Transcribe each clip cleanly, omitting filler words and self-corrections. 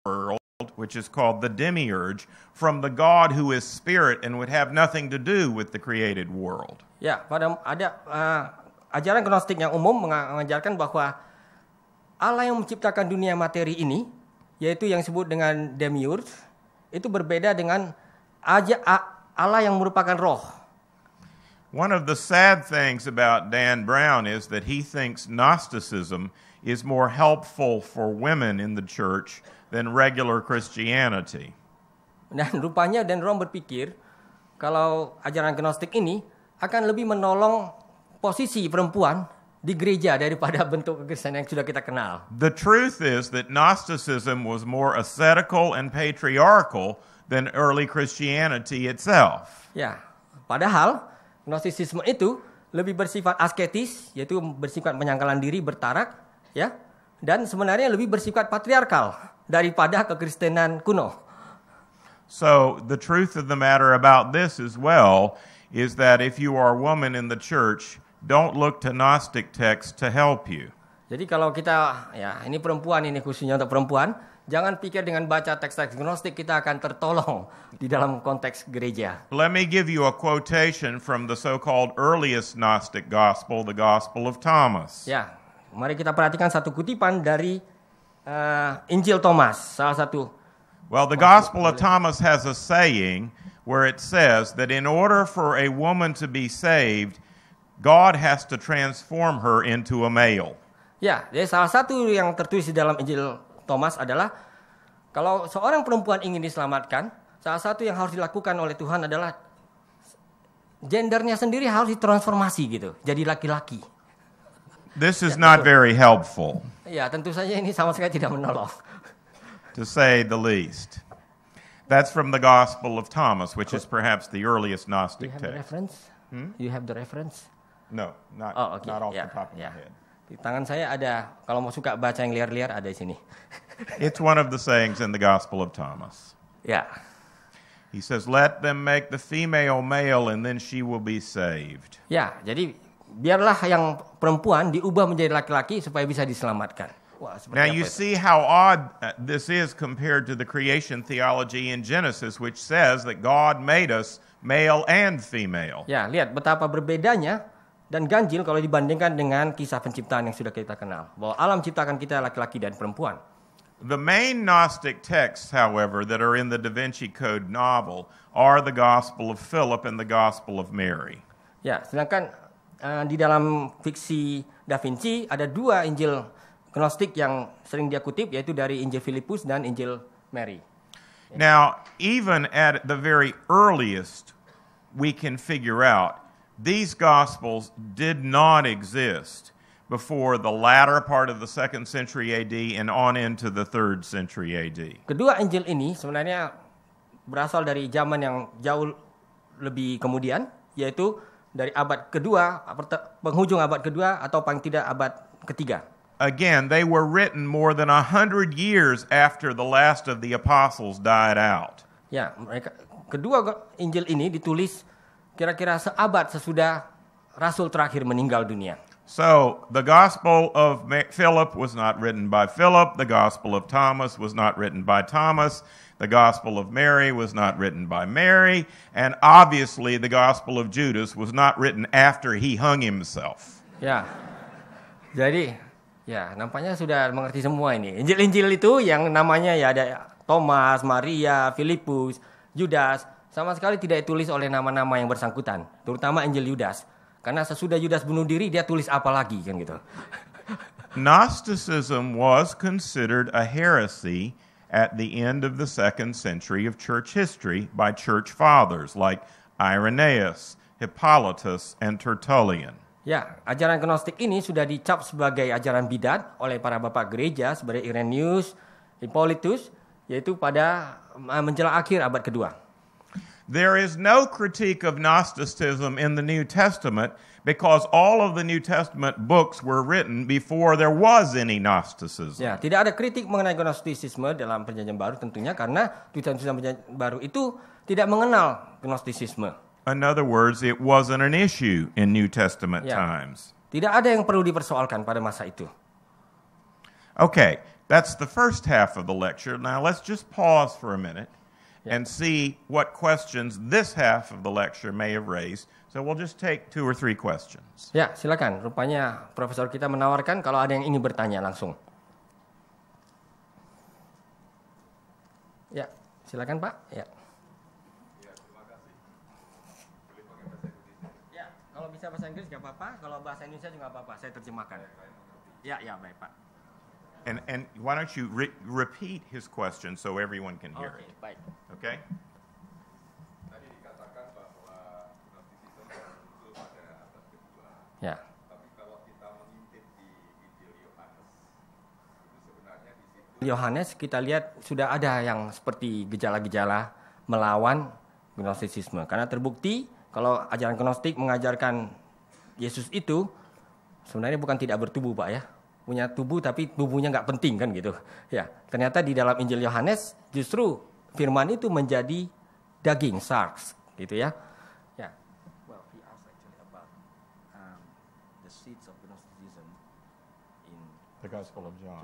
world, which is called the demiurge, from the God who is spirit and would have nothing to do with the created world. Ya, ada ajaran Gnostik yang umum mengajarkan bahwa Allah yang menciptakan dunia materi ini, yaitu yang disebut dengan demiurge, itu berbeda dengan Allah yang merupakan roh. One of the sad things about Dan Brown is that he thinks Gnosticism is more helpful for women in the church than regular Christianity. Dan rupanya Dan Brown berpikir kalau ajaran Gnostik ini akan lebih menolong posisi perempuan di gereja daripada bentuk kekristenan yang sudah kita kenal. The truth is that Gnosticism was more ascetical and patriarchal than early Christianity itself. Ya, padahal Gnostisisme itu lebih bersifat asketis, yaitu bersifat penyangkalan diri, bertarak, ya, dan sebenarnya lebih bersifat patriarkal daripada kekristenan kuno. So the truth of the matter about this as well is that if you are a woman in the church, don't look to Gnostic texts to help you. Jadi kalau kita, ya ini perempuan, ini khususnya untuk perempuan, jangan pikir dengan baca teks-teks Gnostik kita akan tertolong di dalam konteks gereja. Let me give you a quotation from the so-called earliest Gnostic gospel, the Gospel of Thomas. Ya, mari kita perhatikan satu kutipan dari Injil Thomas, salah satu. Well, the Gospel of Thomas has a saying where it says that in order for a woman to be saved, God has to transform her into a male. Ya, jadi salah satu yang tertulis di dalam Injil Thomas adalah kalau seorang perempuan ingin diselamatkan, salah satu yang harus dilakukan oleh Tuhan adalah gendernya sendiri harus ditransformasi gitu, jadi laki-laki. This is not very helpful, Ya, tentu saja ini sama sekali tidak menolong. to say the least. That's from the Gospel of Thomas, which is perhaps the earliest Do you Gnostic have the text. reference? You have the reference? No, not Okay. off Ya, the top of ya. my head. Di tangan saya ada, kalau mau suka baca yang liar-liar ada di sini. It's one of the sayings in the Gospel of Thomas. Ya. He says, "Let them make the female male, and then she will be saved." Ya, jadi biarlah yang perempuan diubah menjadi laki-laki supaya bisa diselamatkan. Wah, seperti Now apa you itu? see how odd this is compared to the creation theology in Genesis, which says that God made us male and female. Ya, lihat betapa berbedanya dan ganjil kalau dibandingkan dengan kisah penciptaan yang sudah kita kenal. Bahwa Allah menciptakan kita laki-laki dan perempuan. The main Gnostic texts, however, that are in the Da Vinci Code novel are the Gospel of Philip and the Gospel of Mary. Ya, sedangkan di dalam fiksi Da Vinci ada dua Injil Gnostik yang sering dia kutip, yaitu dari Injil Filipus dan Injil Mary. Now, even at the very earliest, we can figure out these Gospels did not exist before the latter part of the 2nd century AD and on into the 3rd century AD. Kedua Injil ini sebenarnya berasal dari zaman yang jauh lebih kemudian, yaitu dari abad kedua, penghujung abad kedua atau paling tidak abad ketiga. Again, they were written more than 100 years after the last of the apostles died out. Ya, mereka kedua Injil ini ditulis kira-kira seabad sesudah Rasul terakhir meninggal dunia. So, the Gospel of Philip was not written by Philip, the Gospel of Thomas was not written by Thomas, the Gospel of Mary was not written by Mary, and obviously the Gospel of Judas was not written after he hung himself. Ya, jadi ya nampaknya sudah mengerti semua ini. Injil-Injil itu yang namanya ya ada Thomas, Maria, Filipus, Judas, sama sekali tidak ditulis oleh nama-nama yang bersangkutan, terutama Injil Yudas. Karena sesudah Yudas bunuh diri, dia tulis apa lagi kan gitu. Gnosticism was considered a heresy at the end of the 2nd century of church history by church fathers like Irenaeus, Hippolytus, and Tertullian. Ya, ajaran Gnostik ini sudah dicap sebagai ajaran bidat oleh para bapak gereja seperti Irenaeus, Hippolytus, yaitu pada menjelang akhir abad kedua. There is no critique of Gnosticism in the New Testament because all of the New Testament books were written before there was any Gnosticism. Ya, tidak ada kritik mengenai Gnostisisme dalam Perjanjian Baru tentunya karena tulisan-tulisan Perjanjian Baru itu tidak mengenal Gnostisisme. In other words, it wasn't an issue in New Testament Ya. times. Tidak ada yang perlu dipersoalkan pada masa itu. Okay, That's the first half of the lecture. Now let's just pause for a minute and see what questions this half of the lecture may have raised. So we'll just take 2 or 3 questions. Ya, silakan. Rupanya profesor kita menawarkan kalau ada yang ingin bertanya langsung. Ya, silakan Pak. Ya. Ya, kalau bisa bahasa Inggris nggak apa-apa. Kalau bahasa Indonesia juga nggak apa-apa. Saya terjemahkan. Ya, baik Pak. And why don't you repeat his question so everyone can hear it? Baik. Okay? Tadi dikatakan bahwa gnosticisme muncul pada abad kedua. Ya. Tapi kalau kita mengintip di Injil Yohanes, itu sebenarnya di situ Yohanes kita lihat sudah ada yang seperti gejala-gejala melawan gnostisisme. Karena terbukti kalau ajaran gnostik mengajarkan Yesus itu sebenarnya bukan tidak bertubuh Pak ya. Punya tubuh tapi tubuhnya nggak penting kan gitu. Ya, ternyata di dalam Injil Yohanes justru firman itu menjadi daging, sarx gitu ya. Ya. Well, he asked actually about the seeds of Gnosticism in The Gospel of John.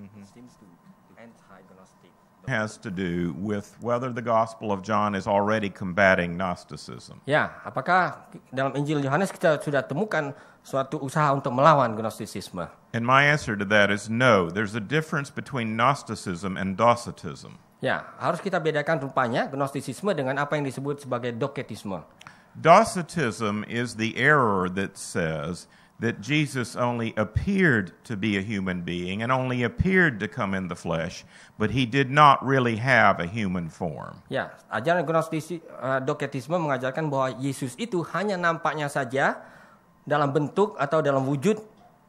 It seems to anti-Gnostic. Has to do with whether the Gospel of John is already combating Gnosticism. Ya, apakah dalam Injil Yohanes kita sudah temukan suatu usaha untuk melawan gnostisisme? And my answer to that is no. There's a difference between Gnosticism and Docetism. Ya, harus kita bedakan rupanya gnostisisme dengan apa yang disebut sebagai doketisme. Docetism is the error that says that Jesus only appeared to be a human being and only appeared to come in the flesh, but he did not really have a human form. Ya, ajaran doketisme mengajarkan bahwa Yesus itu hanya nampaknya saja dalam bentuk atau dalam wujud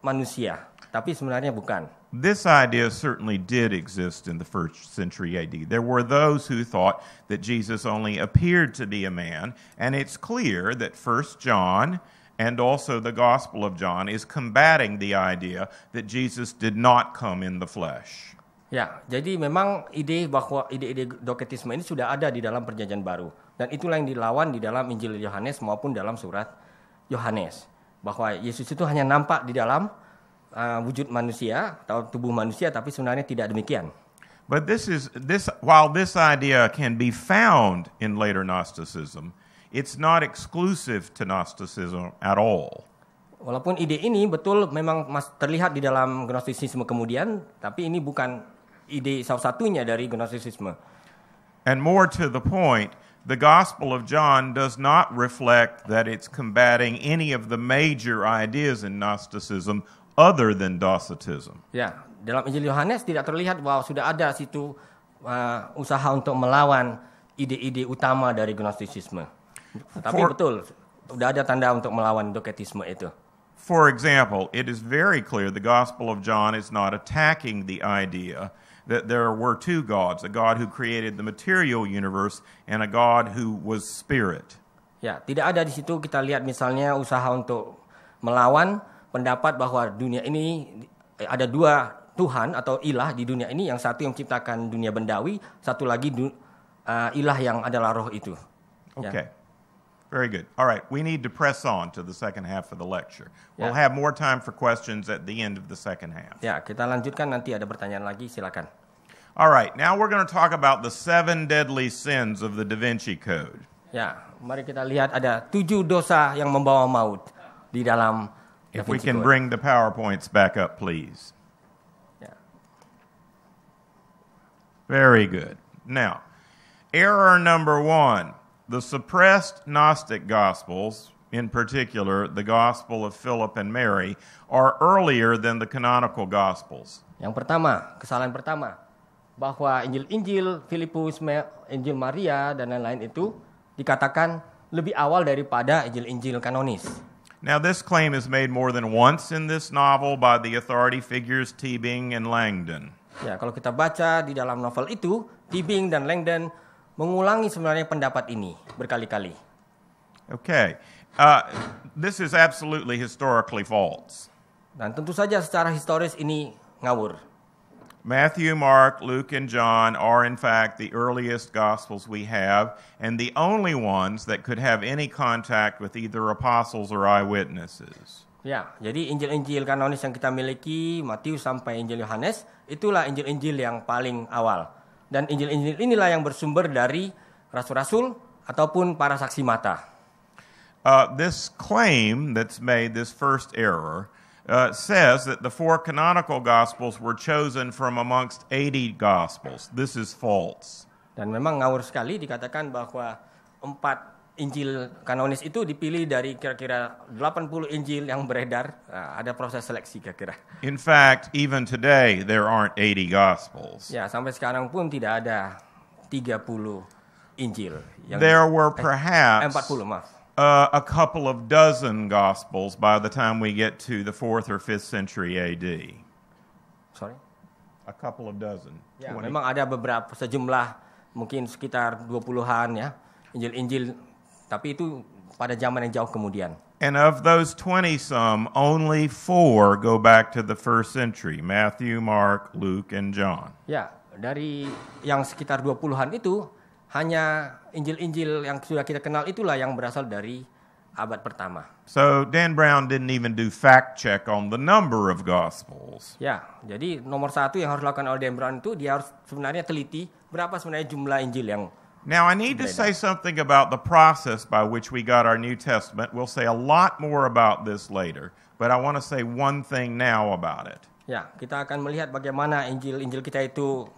manusia, tapi sebenarnya bukan. This idea certainly did exist in the first century AD. There were those who thought that Jesus only appeared to be a man, and it's clear that 1 John and also the Gospel of John is combating the idea that Jesus did not come in the flesh. Ya, jadi memang ide-ide doketisme ini sudah ada di dalam Perjanjian Baru, dan itulah yang dilawan di dalam Injil Yohanes maupun dalam surat Yohanes, bahwa Yesus itu hanya nampak di dalam wujud manusia atau tubuh manusia, tapi sebenarnya tidak demikian. But while this idea can be found in later Gnosticism, it's not exclusive to Gnosticism at all. Walaupun ide ini betul memang terlihat di dalam Gnostisisme kemudian, tapi ini bukan ide salah satunya dari Gnostisisme. And more to the point, the Gospel of John does not reflect that it's combating any of the major ideas in Gnosticism other than Docetism. Ya, dalam Injil Yohanes tidak terlihat bahwa sudah ada situ usaha untuk melawan ide-ide utama dari Gnostisisme. Tapi betul, sudah ada tanda untuk melawan doketisme itu. For example, it is very clear the Gospel of John is not attacking the idea that there were 2 gods, a God who created the material universe and a God who was spirit. Ya, tidak ada di situ kita lihat misalnya usaha untuk melawan pendapat bahwa dunia ini ada 2 Tuhan atau ilah di dunia ini, yang satu yang menciptakan dunia bendawi, satu lagi ilah yang adalah roh itu. Okay. Very good. All right, we need to press on to the second half of the lecture. We'll Yeah. have more time for questions at the end of the second half. Ya, kita lanjutkan, nanti ada pertanyaan lagi, silakan. All right, now we're going to talk about the 7 deadly sins of the Da Vinci Code. Ya, mari kita lihat ada 7 dosa yang membawa maut di dalam Da If we Vinci can Code. bring the PowerPoints back up, please. Ya. Very good. Now, error number 1. The suppressed Gnostic Gospels, in particular the Gospel of Philip and Mary, are earlier than the canonical Gospels. Yang pertama, kesalahan pertama, bahwa Injil Filipus, Injil Maria, dan lain-lain itu dikatakan lebih awal daripada Injil kanonis. Now, this claim is made more than once in this novel by the authority figures Teebing and Langdon. Ya, kalau kita baca di dalam novel itu, Teebing dan Langdon mengulangi sebenarnya pendapat ini berkali-kali. Okay. This is absolutely historically false. Dan tentu saja secara historis ini ngawur. Matthew, Mark, Luke, and John are in fact the earliest Gospels we have, and the only ones that could have any contact with either apostles or eyewitnesses. Ya, jadi Injil-Injil kanonis yang kita miliki, Matius sampai Injil Yohanes, itulah Injil-Injil yang paling awal. Dan Injil-Injil inilah yang bersumber dari rasul-rasul ataupun para saksi mata. This claim that's made, this first error, says that the 4 canonical Gospels were chosen from amongst 80 Gospels. This is false. Dan memang ngawur sekali dikatakan bahwa 4 Injil kanonis itu dipilih dari kira-kira 80 Injil yang beredar. Nah, ada proses seleksi kira-kira. In fact, even today, there aren't 80 Gospels. Ya, sampai sekarang pun tidak ada 30 Injil. There were perhaps 40, maaf. a couple of dozen Gospels by the time we get to the 4th or 5th century AD. Sorry? A couple of dozen. Ya, 20. memang ada beberapa sejumlah mungkin sekitar 20-an ya Injil-Injil, tapi itu pada zaman yang jauh kemudian. And of those 20-some, only 4 go back to the 1st century, Matthew, Mark, Luke, and John. Ya, dari yang sekitar 20-an itu hanya Injil-Injil yang sudah kita kenal itulah yang berasal dari abad pertama. So Dan Brown didn't even do fact check on the number of Gospels. Ya, jadi nomor 1 yang harus dilakukan oleh Dan Brown itu dia harus sebenarnya teliti berapa sebenarnya jumlah Injil yang. Now, I need to say something about the process by which we got our New Testament. We'll say a lot more about this later, but I want to say one thing now about it. Ya, kita akan melihat bagaimana Injil-Injil kita itu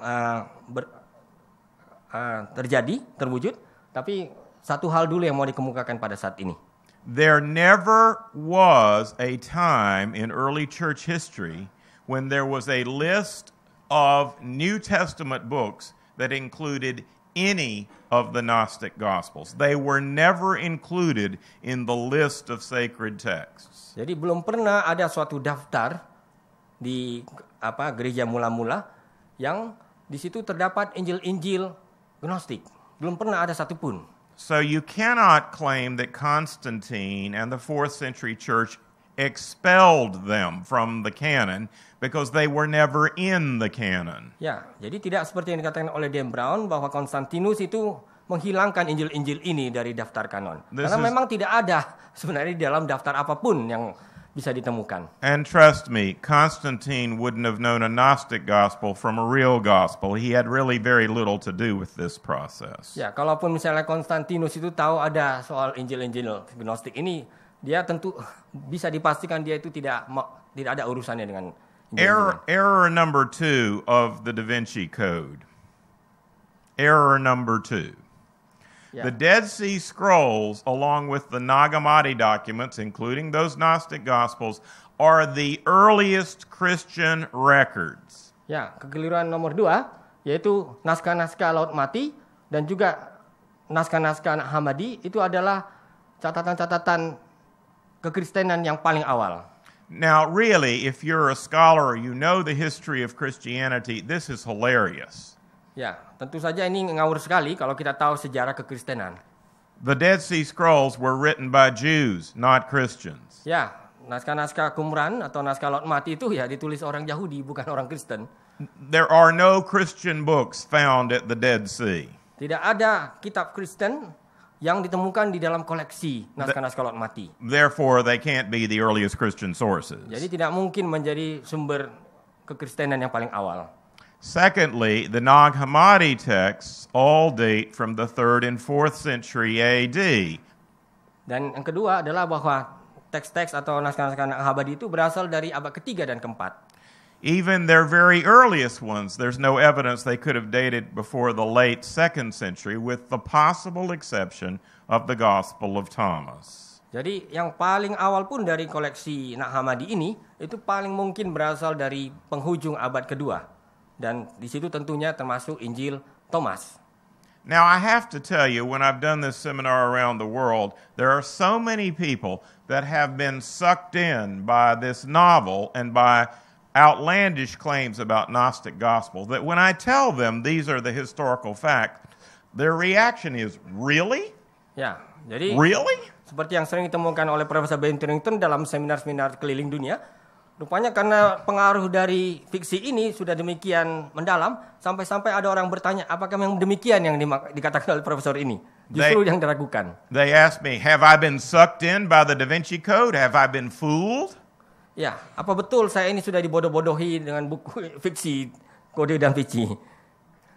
terjadi, terwujud. Tapi satu hal dulu yang mau dikemukakan pada saat ini. There never was a time in early church history when there was a list of New Testament books that included any of the Gnostic Gospels. They were never included in the list of sacred texts. Jadi belum pernah ada suatu daftar di gereja mula-mula yang di situ terdapat Injil-Injil Gnostik. Belum pernah ada satupun. So you cannot claim that Constantine and the 4th century church expelled them from the canon because they were never in the canon. Ya, jadi tidak seperti yang dikatakan oleh Dan Brown bahwa Konstantinus itu menghilangkan Injil-Injil ini dari daftar kanon. Karena memang tidak ada sebenarnya di dalam daftar apapun yang bisa ditemukan. And trust me, Constantine wouldn't have known a Gnostic gospel from a real gospel. He had really very little to do with this process. Ya, kalaupun misalnya Konstantinus itu tahu ada soal Injil-Injil Gnostik ini, dia tentu bisa dipastikan dia itu tidak ada urusannya dengan Error number 2 of the Da Vinci Code. Error number 2. Ya. The Dead Sea Scrolls, along with the Nag Hammadi documents, including those Gnostic Gospels, are the earliest Christian records. Ya, kekeliruan nomor 2, yaitu naskah-naskah Laut Mati dan juga naskah-naskah Nag Hammadi itu adalah catatan-catatan kekristenan yang paling awal. Now, really, if you're a scholar or you know the history of Christianity, this is hilarious. Ya, tentu saja ini ngawur sekali kalau kita tahu sejarah kekristenan. The Dead Sea Scrolls were written by Jews, not Christians. Ya, naskah-naskah Qumran atau naskah Laut Mati itu ya ditulis orang Yahudi, bukan orang Kristen. There are no Christian books found at the Dead Sea. Tidak ada kitab Kristen yang ditemukan di dalam koleksi naskah-naskah Laut Mati. Therefore, they can't be the earliest Christian sources. Jadi tidak mungkin menjadi sumber kekristenan yang paling awal. Secondly, the Nag Hammadi texts all date from the 3rd and 4th century AD. Dan yang kedua adalah bahwa teks-teks atau naskah-naskah Nag Hammadi itu berasal dari abad ketiga dan keempat. Even their very earliest ones, there's no evidence they could have dated before the late 2nd century, with the possible exception of the Gospel of Thomas. Jadi yang paling awal pun dari koleksi Nag Hammadi ini, itu paling mungkin berasal dari penghujung abad kedua. Dan di situ tentunya termasuk Injil Thomas. Now, I have to tell you, when I've done this seminar around the world, there are so many people that have been sucked in by this novel and by outlandish claims about Gnostic gospel that when I tell them these are the historical facts, their reaction is, really? Ya, jadi Really? seperti yang sering ditemukan oleh Profesor Benton dalam seminar-seminar keliling dunia, Rupanya karena pengaruh dari fiksi ini sudah demikian mendalam, sampai-sampai ada orang bertanya, apakah memang demikian yang dikatakan oleh profesor ini? Justru yang diragukan. They asked me, have I been sucked in by the Da Vinci Code? Have I been fooled? Ya, apa betul saya ini sudah dibodoh-bodohi dengan buku fiksi Kode Da Vinci?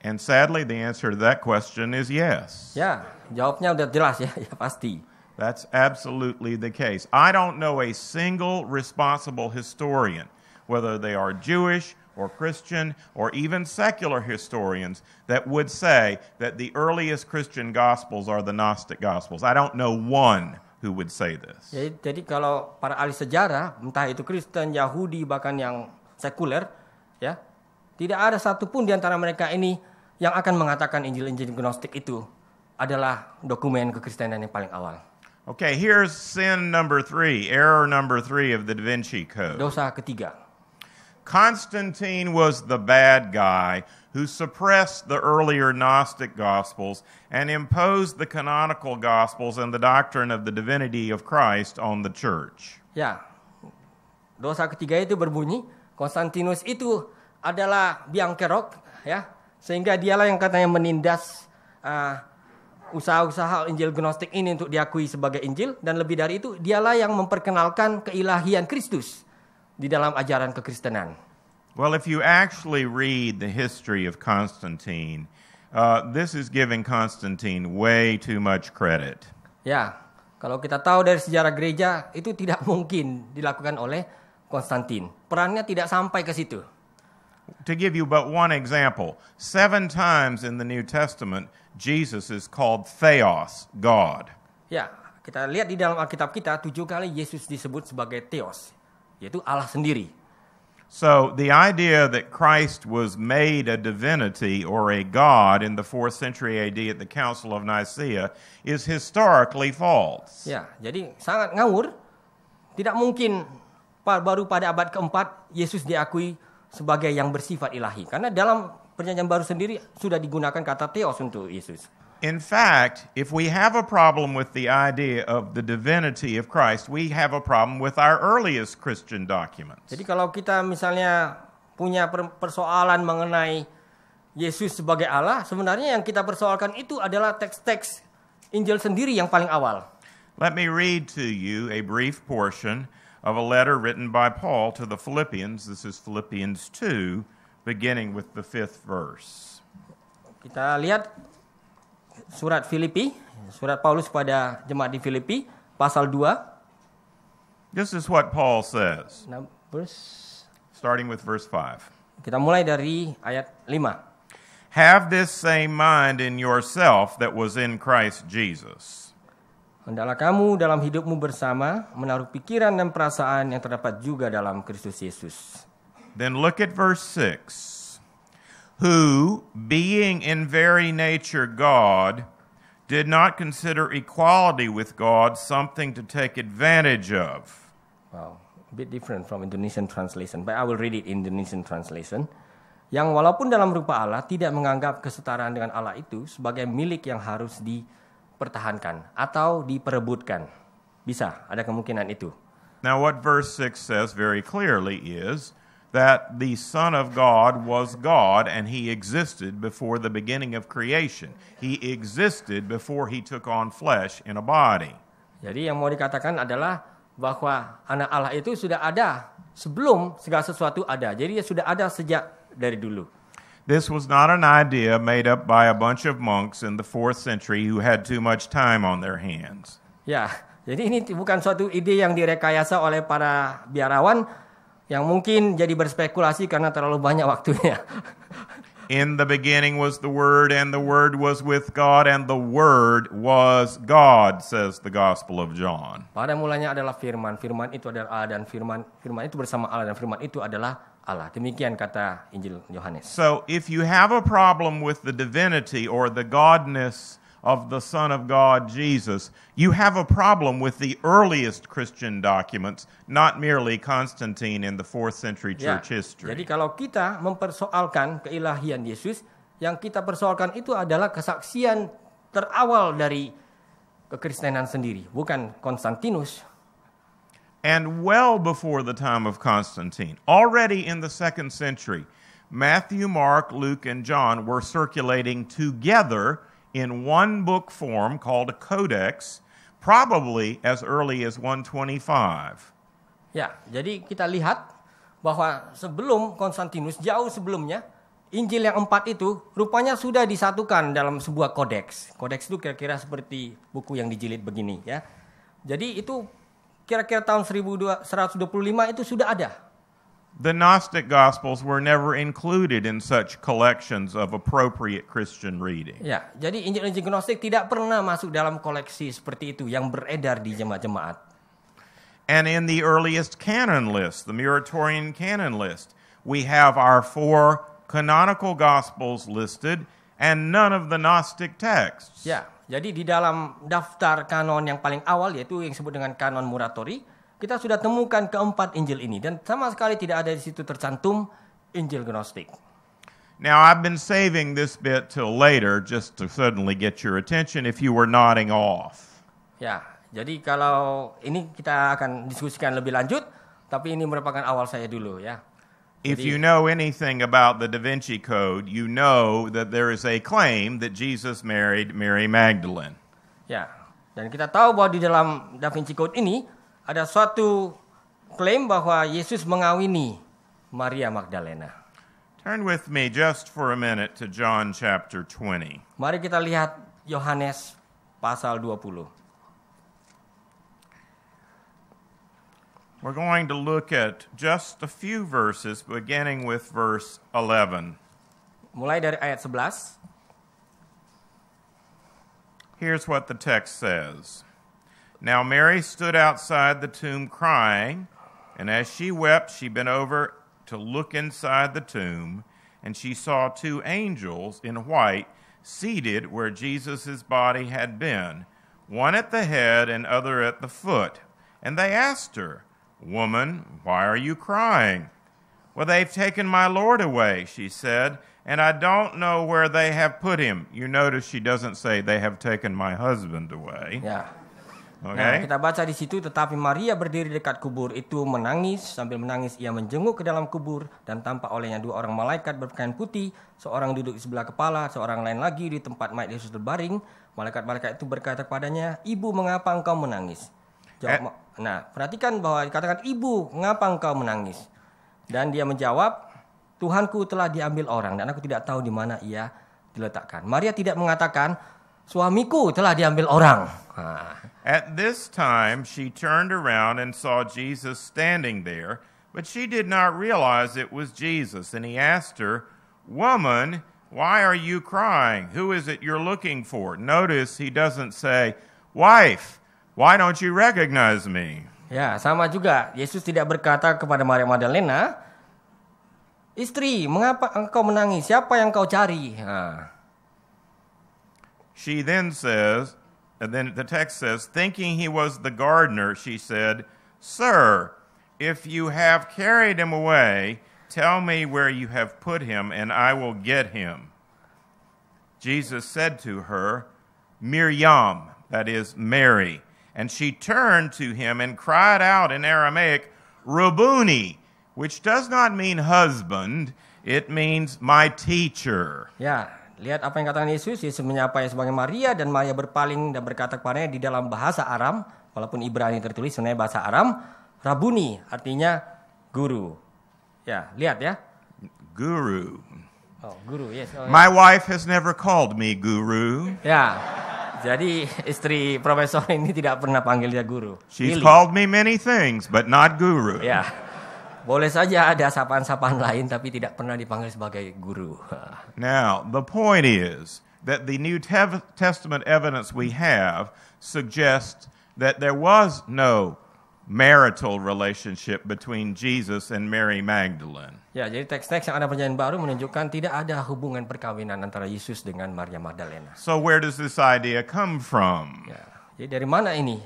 And sadly, the answer to that question is yes. Ya, jawabnya udah jelas ya, ya pasti. That's absolutely the case. I don't know a single responsible historian, whether they are Jewish or Christian or even secular historians, that would say that the earliest Christian Gospels are the Gnostic Gospels. I don't know one who would say this. Jadi kalau para ahli sejarah, entah itu Kristen, Yahudi, bahkan yang sekuler, ya, tidak ada satupun di antara mereka ini yang akan mengatakan Injil-Injil Gnostik itu adalah dokumen kekristenan yang paling awal. Okay, here's sin number 3, error number 3 of the Da Vinci Code. Dosa ketiga. Constantine was the bad guy who suppressed the earlier Gnostic Gospels and imposed the canonical Gospels and the doctrine of the divinity of Christ on the church. Ya, dosa ketiga itu berbunyi, Konstantinus itu adalah biang kerok, ya, sehingga dialah yang katanya menindas usaha-usaha Injil Gnostik ini untuk diakui sebagai Injil, dan lebih dari itu dialah yang memperkenalkan keilahian Kristus di dalam ajaran kekristenan. Well, if you actually read the history of Constantine, this is giving Constantine way too much credit. Ya, kalau kita tahu dari sejarah gereja, itu tidak mungkin dilakukan oleh Konstantin. Perannya tidak sampai ke situ. To give you but one example, 7 times in the New Testament, Jesus is called Theos, God. Ya, kita lihat di dalam Alkitab kita, 7 kali Yesus disebut sebagai Theos, yaitu Allah sendiri. So the idea that Christ was made a divinity or a God in the 4th century AD at the Council of Nicaea is historically false. Ya, jadi sangat ngawur. Tidak mungkin baru pada abad keempat Yesus diakui sebagai yang bersifat ilahi. Karena dalam Perjanjian Baru sendiri sudah digunakan kata Theos untuk Yesus. In fact, if we have a problem with the idea of the divinity of Christ, we have a problem with our earliest Christian documents. Jadi kalau kita misalnya punya persoalan mengenai Yesus sebagai Allah, sebenarnya yang kita persoalkan itu adalah teks-teks Injil sendiri yang paling awal. Let me read to you a brief portion of a letter written by Paul to the Philippians. This is Philippians 2, beginning with the 5th verse. Kita lihat surat Filipi, surat Paulus pada jemaat di Filipi, pasal 2. This is what Paul says, starting with verse 5. Kita mulai dari ayat 5. Have this same mind in yourself that was in Christ Jesus. Hendaklah kamu dalam hidupmu bersama menaruh pikiran dan perasaan yang terdapat juga dalam Kristus Yesus. Then look at verse 6. Who, being in very nature God, did not consider equality with God something to take advantage of. Wow, a bit different from Indonesian translation, but I will read it in Indonesian translation. Yang walaupun dalam rupa Allah tidak menganggap kesetaraan dengan Allah itu sebagai milik yang harus dipertahankan atau diperebutkan. Bisa, ada kemungkinan itu. Now what verse 6 says very clearly is that the Son of God was God and he existed before the beginning of creation. He existed before he took on flesh in a body. Jadi yang mau dikatakan adalah bahwa anak Allah itu sudah ada sebelum segala sesuatu ada. Jadi dia sudah ada sejak dari dulu. This was not an idea made up by a bunch of monks in the 4th century who had too much time on their hands. Ya, jadi ini bukan suatu ide yang direkayasa oleh para biarawan yang mungkin jadi berspekulasi karena terlalu banyak waktunya. In the beginning was the Word, and the Word was with God, and the Word was God, says the Gospel of John. Pada mulanya adalah firman, firman itu adalah Allah, dan firman itu bersama Allah, dan firman itu adalah Allah. Demikian kata Injil Yohanes. So if you have a problem with the divinity or the godness of the Son of God, Jesus, you have a problem with the earliest Christian documents, not merely Constantine in the 4th century church history. Jadi kalau kita mempersoalkan keilahian Yesus, yang kita persoalkan itu adalah kesaksian terawal dari kekristenan sendiri, bukan Konstantinus. And well before the time of Constantine, already in the 2nd century, Matthew, Mark, Luke, and John were circulating together in one book form called a codex, probably as early as 125. Ya, jadi kita lihat bahwa sebelum Konstantinus, jauh sebelumnya, Injil yang 4 itu rupanya sudah disatukan dalam sebuah kodeks. Kodeks itu kira-kira seperti buku yang dijilid begini ya. Jadi itu kira-kira tahun 1125 itu sudah ada. The Gnostic Gospels were never included in such collections of appropriate Christian reading. Ya, jadi Injil-Injil Gnostik tidak pernah masuk dalam koleksi seperti itu yang beredar di jemaat-jemaat. And in the earliest canon list, the Muratorian canon list, we have our 4 canonical Gospels listed and none of the Gnostic texts. Ya, jadi di dalam daftar kanon yang paling awal, yaitu yang disebut dengan kanon Muratori, kita sudah temukan keempat Injil ini. Dan sama sekali tidak ada di situ tercantum Injil Gnostik. Now, I've been saving this bit till later just to suddenly get your attention if you were nodding off. Ya, jadi kalau ini kita akan diskusikan lebih lanjut, tapi ini merupakan awal saya dulu ya. If you know anything about the Da Vinci Code, you know that there is a claim that Jesus married Mary Magdalene. Ya, dan kita tahu bahwa di dalam Da Vinci Code ini ada suatu klaim bahwa Yesus mengawini Maria Magdalena. Turn with me just for a minute to John chapter 20. Mari kita lihat Yohanes pasal 20. We're going to look at just a few verses, beginning with verse 11. Mulai dari ayat 11. Here's what the text says. Now Mary stood outside the tomb crying, and as she wept, she bent over to look inside the tomb, and she saw 2 angels in white seated where Jesus' body had been, one at the head and other at the foot. And they asked her, "Woman, why are you crying?" "Well, they've taken my Lord away," she said, "and I don't know where they have put him." You notice she doesn't say they have taken my husband away. Ya. Nah, Okay? kita baca di situ, tetapi Maria berdiri dekat kubur itu menangis. Sambil menangis ia menjenguk ke dalam kubur dan tampak olehnya 2 orang malaikat berpakaian putih, seorang duduk di sebelah kepala, seorang lain lagi di tempat mayat Yesus berbaring. Malaikat-malaikat itu berkata kepadanya, "Ibu, mengapa engkau menangis?" Nah, perhatikan bahwa dikatakan, "Ibu, mengapa engkau menangis?" Dan dia menjawab, "Tuhanku telah diambil orang dan aku tidak tahu di mana ia diletakkan." Maria tidak mengatakan, "Suamiku telah diambil orang." At this time, she turned around and saw Jesus standing there, but she did not realize it was Jesus. And he asked her, "Woman, why are you crying? Who is it you're looking for?" Notice he doesn't say, "Wife, why don't you recognize me?" Ya, sama juga. Yesus tidak berkata kepada Maria Magdalena, "Istri, mengapa engkau menangis? Siapa yang kau cari?" She then says, and then the text says, thinking he was the gardener, she said, "Sir, if you have carried him away, tell me where you have put him, and I will get him." Jesus said to her, "Miriam," that is Mary. And she turned to him and cried out in Aramaic, "Rabboni," which does not mean husband, it means my teacher. Ya, lihat apa yang katakan Yesus. Yesus menyapanya sebagai Maria dan Maria berpaling dan berkata kepadanya di dalam bahasa Aram, walaupun Ibrani tertulis sebenarnya bahasa Aram, Rabboni artinya guru. Ya, lihat ya. Guru. Oh, guru, yes. Oh, My wife has never called me guru. ya. Jadi istri profesor ini tidak pernah panggil dia guru. She's Pilih. called me many things, but not guru. Ya. Boleh saja ada sapaan-sapaan lain tapi tidak pernah dipanggil sebagai guru. Now, the point is that the New Testament evidence we have suggests that there was no marital relationship between Jesus and Mary Magdalene. Ya, jadi teks-teks yang ada perjanjian baru menunjukkan tidak ada hubungan perkawinan antara Yesus dengan Maria Magdalena. So where does this idea come from? Ya, jadi dari mana ini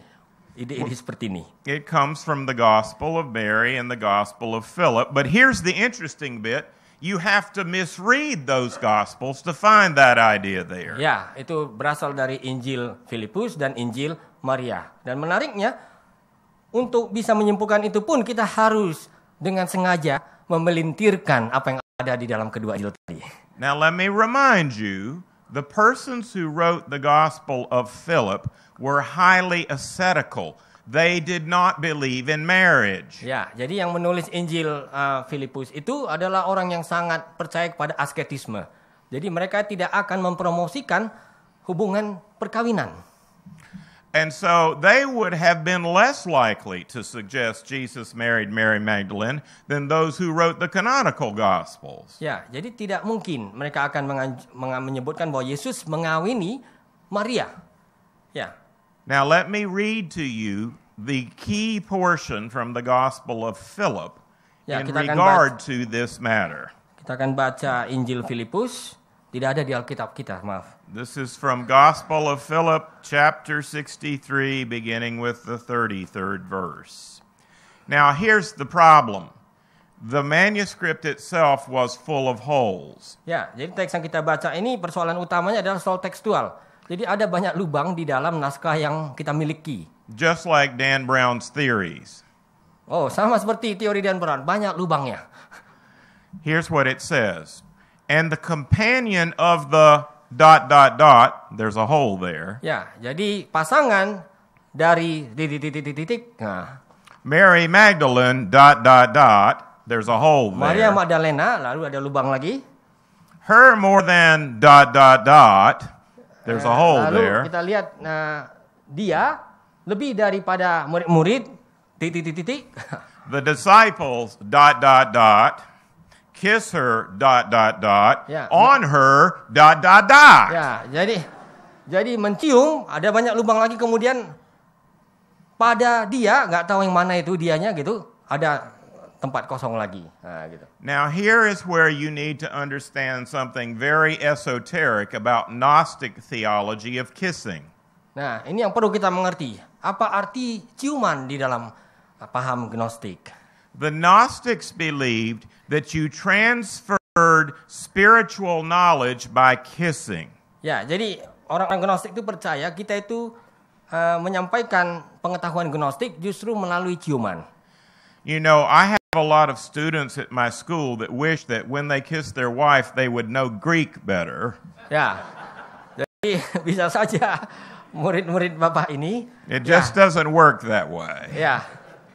ide-ide seperti ini? It comes from the Gospel of Mary and the Gospel of Philip. But here's the interesting bit. You have to misread those Gospels to find that idea there. Ya, itu berasal dari Injil Filipus dan Injil Maria. Dan menariknya, untuk bisa menyimpulkan itu pun kita harus dengan sengaja memelintirkan apa yang ada di dalam kedua Injil tadi. Now let me remind you, the persons who wrote the Gospel of Philip were highly ascetical. They did not believe in marriage. Ya, jadi yang menulis Injil Filipus itu adalah orang yang sangat percaya kepada asketisme. Jadi mereka tidak akan mempromosikan hubungan perkawinan. And so they would have been less likely to suggest Jesus married Mary Magdalene than those who wrote the canonical Gospels. Ya, jadi tidak mungkin mereka akan menyebutkan bahwa Yesus mengawini Maria. Ya. Now let me read to you the key portion from the Gospel of Philip Ya, in kita akan regard to this matter. Kita akan baca Injil Filipus, tidak ada di Alkitab kita, maaf. This is from Gospel of Philip, chapter 63, beginning with the 33rd verse. Now, here's the problem. The manuscript itself was full of holes. Ya, jadi teks yang kita baca ini persoalan utamanya adalah soal tekstual. Jadi ada banyak lubang di dalam naskah yang kita miliki. Just like Dan Brown's theories. Oh, sama seperti teori Dan Brown, banyak lubangnya. Here's what it says. And the companion of the ... there's a hole there. Ya, jadi pasangan dari titik. Nah, Mary Magdalene ... there's a hole Maria there. Magdalena, lalu ada lubang lagi. Her more than ... there's a hole Lalu there. kita lihat dia lebih daripada murid-murid titik. The disciples ... kiss her ... Ya. on her ... Ya, jadi mencium, ada banyak lubang lagi, kemudian pada dia, nggak tahu yang mana itu dianya gitu, ada tempat kosong lagi. Nah, gitu. Now here is where you need to understand something very esoteric about Gnostic theology of kissing. Nah, ini yang perlu kita mengerti. Apa arti ciuman di dalam paham Gnostik? The Gnostics believed that you transferred spiritual knowledge by kissing. Ya, jadi orang-orang Gnostik itu percaya kita itu menyampaikan pengetahuan Gnostik justru melalui ciuman. You know, I have a lot of students at my school that wish that when they kiss their wife, they would know Greek better. Ya, jadi bisa saja murid-murid Bapak ini. It just doesn't work that way. Ya,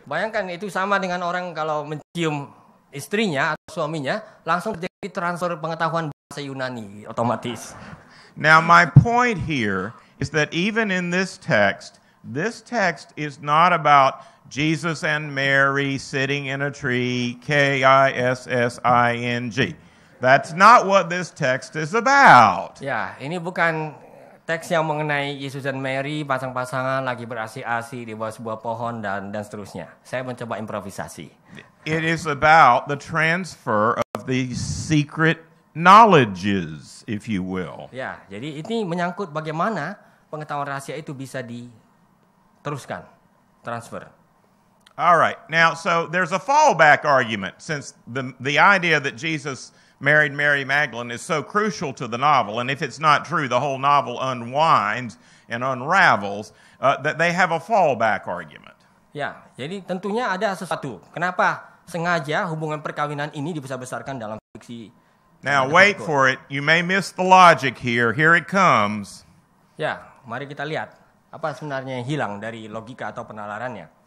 bayangkan itu sama dengan orang kalau mencium istrinya atau suaminya, langsung terjadi transfer pengetahuan bahasa Yunani otomatis. Now, my point here is that even in this text is not about Jesus and Mary sitting in a tree, Kissing. That's not what this text is about. Ya, ini bukan teks yang mengenai Yesus dan Mary pasang-pasangan lagi berasi-asi di bawah sebuah pohon dan seterusnya. Saya mencoba improvisasi. It is about the transfer of the secret knowledges, if you will. Ya, jadi ini menyangkut bagaimana pengetahuan rahasia itu bisa diteruskan, transfer. All right. Now, so there's a fallback argument since the idea that Jesus married Mary Magdalene is so crucial to the novel, and if it's not true, the whole novel unwinds and unravels, that they have a fallback argument. Ya, jadi tentunya ada sesuatu. Kenapa sengaja hubungan perkawinan ini dibesar-besarkan dalam fiksi? Now, wait for it. You may miss the logic here. Here it comes. Ya, mari kita lihat apa sebenarnya yang hilang dari logika atau penalarannya.